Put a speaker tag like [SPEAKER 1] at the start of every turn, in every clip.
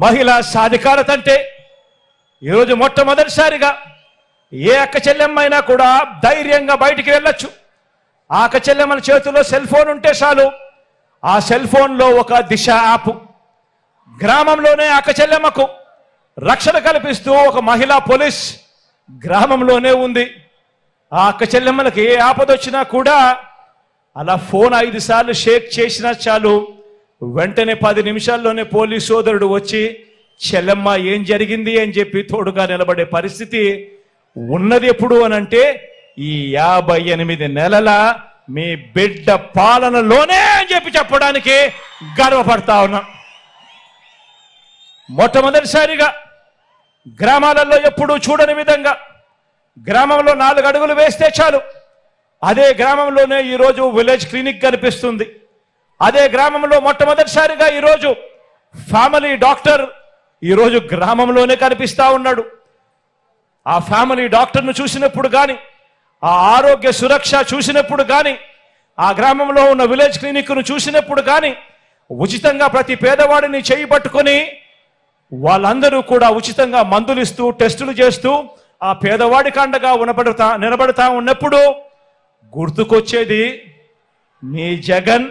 [SPEAKER 1] మహిళా సాధికారత అంటే ఈరోజు మొట్టమొదటిసారిగా ఏ అక్క చెల్లెమ్మైనా కూడా ధైర్యంగా బయటికి వెళ్ళొచ్చు. ఆ అక్క చెల్లెమ్మల చేతుల్లో సెల్ ఫోన్ ఉంటే చాలు, ఆ సెల్ ఫోన్లో ఒక దిశ యాప్, గ్రామంలోనే అక్క చెల్లెమ్మకు రక్షణ కల్పిస్తూ ఒక మహిళా పోలీస్ గ్రామంలోనే ఉంది. ఆ అక్క చెల్లెమ్మలకి ఏ ఆపదొచ్చినా కూడా అలా ఫోన్ 5 సార్లు షేక్ చేసినా చాలు, వెంటనే 10 నిమిషాల్లోనే పోలీస్ సోదరుడు వచ్చి చెల్లెమ్మ ఏం జరిగింది అని చెప్పి తోడుగా నిలబడే పరిస్థితి ఉన్నది. ఎప్పుడు అనంటే ఈ 58 నెలల మీ బిడ్డ పాలనలోనే అని చెప్పి చెప్పడానికి గర్వపడతా ఉన్నాం. మొట్టమొదటిసారిగా గ్రామాలలో ఎప్పుడూ చూడని విధంగా గ్రామంలో 4 అడుగులు వేస్తే చాలు, అదే గ్రామంలోనే ఈరోజు విలేజ్ క్లినిక్ కనిపిస్తుంది. అదే గ్రామంలో మొట్టమొదటిసారిగా ఈరోజు ఫ్యామిలీ డాక్టర్ ఈరోజు గ్రామంలోనే కనిపిస్తా ఉన్నాడు. ఆ ఫ్యామిలీ డాక్టర్ను చూసినప్పుడు కానీ, ఆ ఆరోగ్య సురక్ష చూసినప్పుడు కానీ, ఆ గ్రామంలో ఉన్న విలేజ్ క్లినిక్ను చూసినప్పుడు కానీ ఉచితంగా ప్రతి పేదవాడిని చేయి పట్టుకొని వాళ్ళందరూ కూడా ఉచితంగా మందులు ఇస్తూ టెస్టులు చేస్తూ ఆ పేదవాడికి అండగా నిలబడతా ఉన్నప్పుడు గుర్తుకొచ్చేది మీ జగన్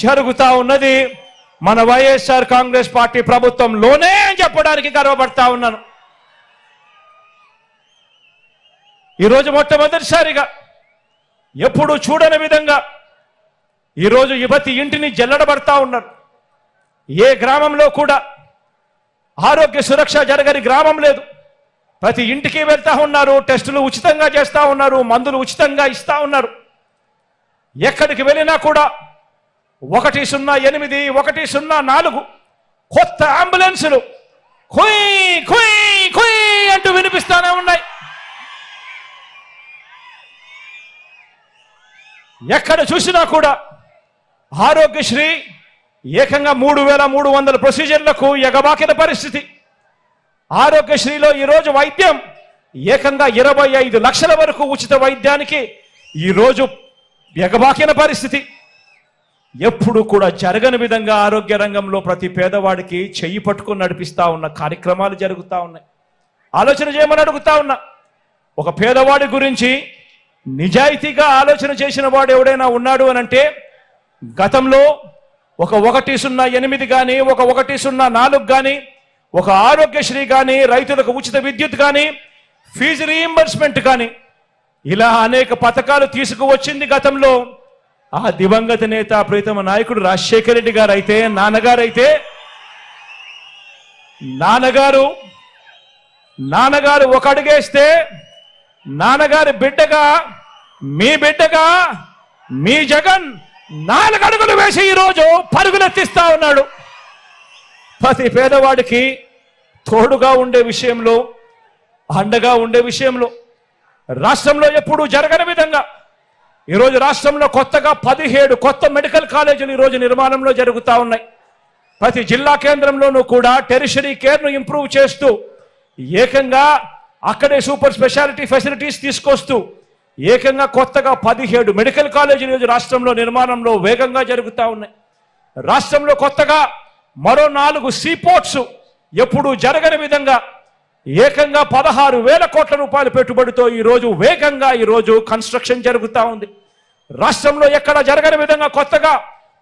[SPEAKER 1] జరుగుతా ఉన్నది మన వైఎస్ఆర్ కాంగ్రెస్ పార్టీ ప్రభుత్వంలోనే అని చెప్పడానికి గర్వపడతా ఉన్నాను. ఈరోజు మొట్టమొదటిసారిగా ఎప్పుడు చూడని విధంగా ఈరోజు ప్రతి ఇంటిని జల్లడబడతా ఉన్నారు. ఏ గ్రామంలో కూడా ఆరోగ్య సురక్ష జరగని గ్రామం లేదు. ప్రతి ఇంటికి వెళ్తా ఉన్నారు, టెస్టులు ఉచితంగా చేస్తా ఉన్నారు, మందులు ఉచితంగా ఇస్తా ఉన్నారు. ఎక్కడికి వెళ్ళినా కూడా 108, 104 కొత్త అంబులెన్సులు కుయ్ కుయ్ కుయ్ అంటూ వినిపిస్తానే ఉన్నాయి. ఎక్కడ చూసినా కూడా ఆరోగ్యశ్రీ ఏకంగా 3300 ప్రొసీజర్లకు ఎగబాకిన పరిస్థితి. ఆరోగ్యశ్రీలో ఈరోజు వైద్యం ఏకంగా 25 లక్షల వరకు ఉచిత వైద్యానికి ఈరోజు ఎగబాకిన పరిస్థితి. ఎప్పుడు కూడా జరగని విధంగా ఆరోగ్య రంగంలో ప్రతి పేదవాడికి చెయ్యి పట్టుకొని నడిపిస్తా ఉన్న కార్యక్రమాలు జరుగుతూ ఉన్నాయి. ఆలోచన చేయమని అడుగుతా ఉన్నా. ఒక పేదవాడి గురించి నిజాయితీగా ఆలోచన చేసిన వాడు ఎవడైనా ఉన్నాడు అనంటే గతంలో ఒక 108 కానీ, ఒక 104 కానీ, ఒక ఆరోగ్యశ్రీ కానీ, రైతులకు ఉచిత విద్యుత్ కానీ, ఫీజు రీయింబర్స్మెంట్ కానీ, ఇలా అనేక పథకాలు తీసుకువచ్చింది గతంలో ఆ దివంగత నేత ప్రీతమ నాయకుడు రాజశేఖర రెడ్డి గారు. అయితే నాన్నగారు ఒక అడుగేస్తే నాన్నగారి బిడ్డగా మీ జగన్ 4 అడుగులు వేసి ఈరోజు పరుగులెత్తిస్తా ఉన్నాడు. ప్రతి పేదవాడికి తోడుగా ఉండే విషయంలో, అండగా ఉండే విషయంలో రాష్ట్రంలో ఎప్పుడూ జరగని విధంగా ఈరోజు రాష్ట్రంలో కొత్తగా 17 కొత్త మెడికల్ కాలేజీలు ఈరోజు నిర్మాణంలో జరుగుతూ ఉన్నాయి. ప్రతి జిల్లా కేంద్రంలోనూ కూడా టెరిషరీ కేర్ను ఇంప్రూవ్ చేస్తూ ఏకంగా అక్కడే సూపర్ స్పెషాలిటీ ఫెసిలిటీస్ తీసుకొస్తూ ఏకంగా కొత్తగా 17 మెడికల్ కాలేజీలు ఈరోజు రాష్ట్రంలో నిర్మాణంలో వేగంగా జరుగుతూ ఉన్నాయి. రాష్ట్రంలో కొత్తగా మరో 4 సీపోర్ట్స్ ఎప్పుడూ జరగని విధంగా ఏకంగా 16,000 కోట్ల రూపాయల పెట్టుబడితో ఈరోజు వేగంగా ఈరోజు కన్స్ట్రక్షన్ జరుగుతూ ఉంది. రాష్ట్రంలో ఎక్కడ జరగని విధంగా కొత్తగా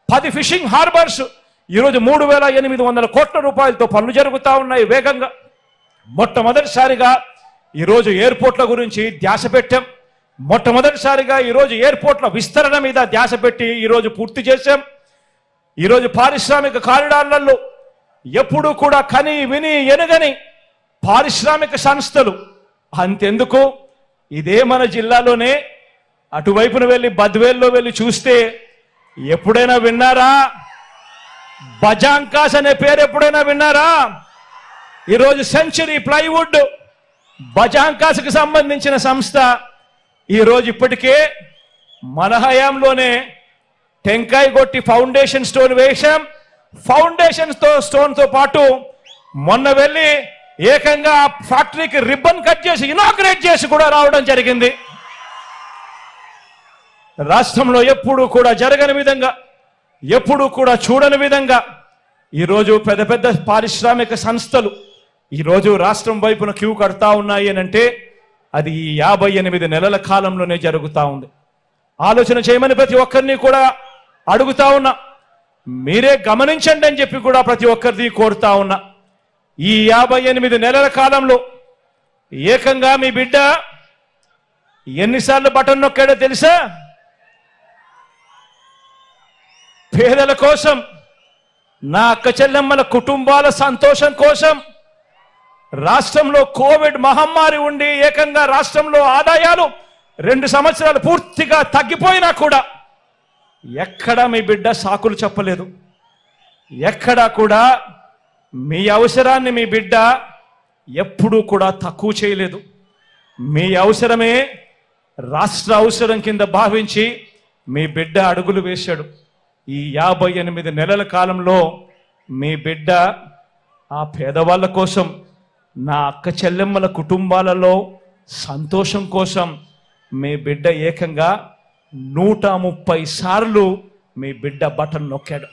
[SPEAKER 1] 10 ఫిషింగ్ హార్బర్స్ ఈరోజు 3,800 కోట్ల రూపాయలతో పనులు జరుగుతూ ఉన్నాయి వేగంగా. మొట్టమొదటిసారిగా ఈరోజు ఎయిర్పోర్ట్ల గురించి ధ్యాస పెట్టాం. మొట్టమొదటిసారిగా ఈరోజు ఎయిర్పోర్ట్ల విస్తరణ మీద ధ్యాస పెట్టి ఈరోజు పూర్తి చేశాం. ఈరోజు పారిశ్రామిక కారిడార్లలో ఎప్పుడూ కూడా కని విని ఎనగని పారిశ్రామిక సంస్థలు. అంతెందుకు, ఇదే మన జిల్లాలోనే అటువైపున వెళ్ళి బద్వేల్లో వెళ్ళి చూస్తే ఎప్పుడైనా విన్నారా? బజాంకాస్ అనే పేరు ఎప్పుడైనా విన్నారా? ఈరోజు సెంచరీ ప్లైవుడ్ బజాంకాస్కి సంబంధించిన సంస్థ ఈరోజు ఇప్పటికే మన హయాంలోనే టెంకాయ కొట్టి ఫౌండేషన్ స్టోన్ వేశాం. ఫౌండేషన్ స్టోన్తో పాటు మొన్న వెళ్ళి ఏకంగా ఫ్యాక్టరీకి రిబ్బన్ కట్ చేసి ఇనాగ్రేట్ చేసి కూడా రావడం జరిగింది. రాష్ట్రంలో ఎప్పుడూ కూడా జరగని విధంగా, ఎప్పుడూ కూడా చూడని విధంగా ఈరోజు పెద్ద పెద్ద పారిశ్రామిక సంస్థలు ఈరోజు రాష్ట్రం వైపున క్యూ కడతా ఉన్నాయి అని అంటే అది ఈ 58 నెలల కాలంలోనే జరుగుతూ ఉంది. ఆలోచన చేయమని ప్రతి ఒక్కరిని కూడా అడుగుతా ఉన్నా, మీరే గమనించండి అని చెప్పి కూడా ప్రతి ఒక్కరిని కోరుతా ఉన్నా. ఈ 58 నెలల కాలంలో ఏకంగా మీ బిడ్డ ఎన్నిసార్లు బటన్ నొక్కాడో తెలుసా? పేదల కోసం, నా అక్క చెల్లెమ్మల కుటుంబాల సంతోషం కోసం, రాష్ట్రంలో కోవిడ్ మహమ్మారి ఉండి ఏకంగా రాష్ట్రంలో ఆదాయాలు 2 సంవత్సరాలు పూర్తిగా తగ్గిపోయినా కూడా ఎక్కడా మీ బిడ్డ సాకులు చెప్పలేదు. ఎక్కడా కూడా మీ అవసరాన్ని మీ బిడ్డ ఎప్పుడూ కూడా తక్కువ చేయలేదు. మీ అవసరమే రాష్ట్ర అవసరం కింద భావించి మీ బిడ్డ అడుగులు వేశాడు. ఈ 58 నెలల కాలంలో మీ బిడ్డ ఆ పేదవాళ్ళ కోసం, నా అక్క చెల్లెమ్మల కుటుంబాలలో సంతోషం కోసం మీ బిడ్డ ఏకంగా 130 సార్లు మీ బిడ్డ బటన్ నొక్కాడు.